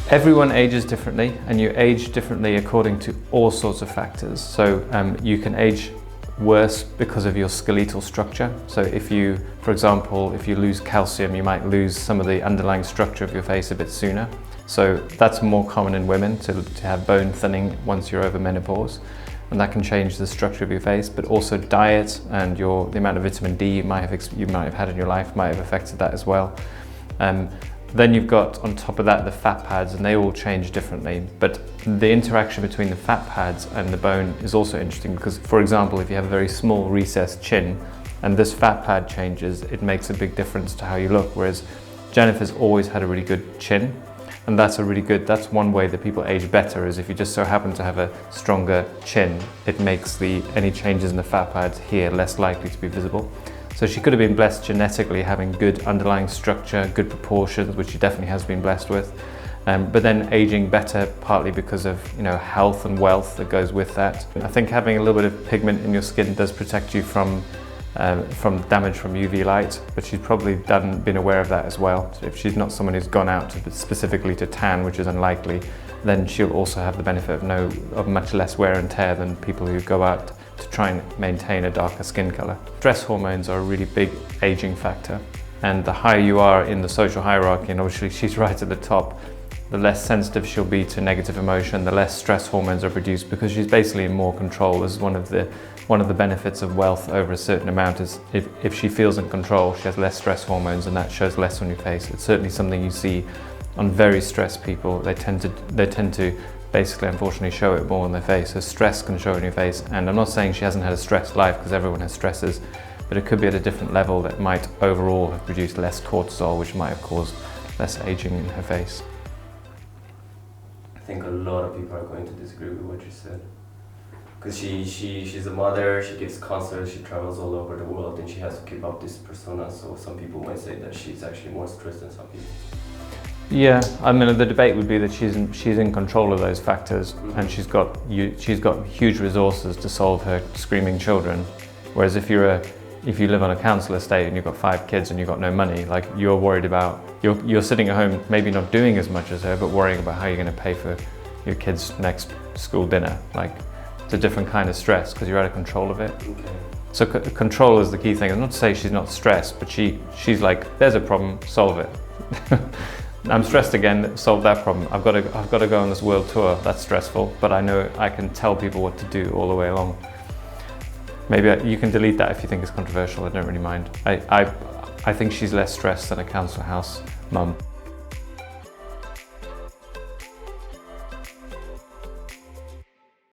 Everyone ages differently, and you age differently according to all sorts of factors. So you can age worse because of your skeletal structure. So if you, for example, if you lose calcium, you might lose some of the underlying structure of your face a bit sooner. So that's more common in women, to have bone thinning once you're over menopause. And that can change the structure of your face, but also diet and the amount of vitamin D you might have had in your life might have affected that as well. Then you've got on top of that the fat pads, and they all change differently. But the interaction between the fat pads and the bone is also interesting because, for example, if you have a very small recessed chin and this fat pad changes, it makes a big difference to how you look. Whereas Jennifer's always had a really good chin, and that's one way that people age better, is if you just so happen to have a stronger chin, it makes any changes in the fat pads here less likely to be visible. So she could have been blessed genetically, having good underlying structure, good proportions, which she definitely has been blessed with. But then aging better partly because of health and wealth that goes with that. I think having a little bit of pigment in your skin does protect you from damage from UV light, but she's probably been aware of that as well. So if she's not someone who's gone out specifically to tan, which is unlikely, then she'll also have the benefit of much less wear and tear than people who go out to try and maintain a darker skin color. Stress hormones are a really big aging factor, and the higher you are in the social hierarchy, and obviously she's right at the top, the less sensitive she'll be to negative emotion, the less stress hormones are produced, because she's basically in more control. This is one of the benefits of wealth over a certain amount, is if she feels in control, she has less stress hormones, and that shows less on your face. It's certainly something you see on very stressed people. They tend to basically, unfortunately, show it more on their face. So stress can show on your face, and I'm not saying she hasn't had a stressed life, because everyone has stresses, but it could be at a different level that might overall have produced less cortisol, which might have caused less aging in her face. I think a lot of people are going to disagree with what you said, because she's a mother, she gives concerts, she travels all over the world, and she has to keep up this persona. So some people might say that she's actually more stressed than some people. Yeah, I mean, the debate would be that she's in control of those factors, and she's got huge resources to solve her screaming children. Whereas if you live on a council estate and you've got 5 kids and you've got no money, like, you're worried about, you're sitting at home maybe not doing as much as her, but worrying about how you're going to pay for your kids' next school dinner. Like, it's a different kind of stress because you're out of control of it. Okay. So control is the key thing. I'm not to say she's not stressed, but she's like, there's a problem, solve it. I'm stressed again, solve that problem. I've got to go on this world tour. That's stressful, but I know I can tell people what to do all the way along. Maybe you can delete that if you think it's controversial. I don't really mind. I think she's less stressed than a council house mum.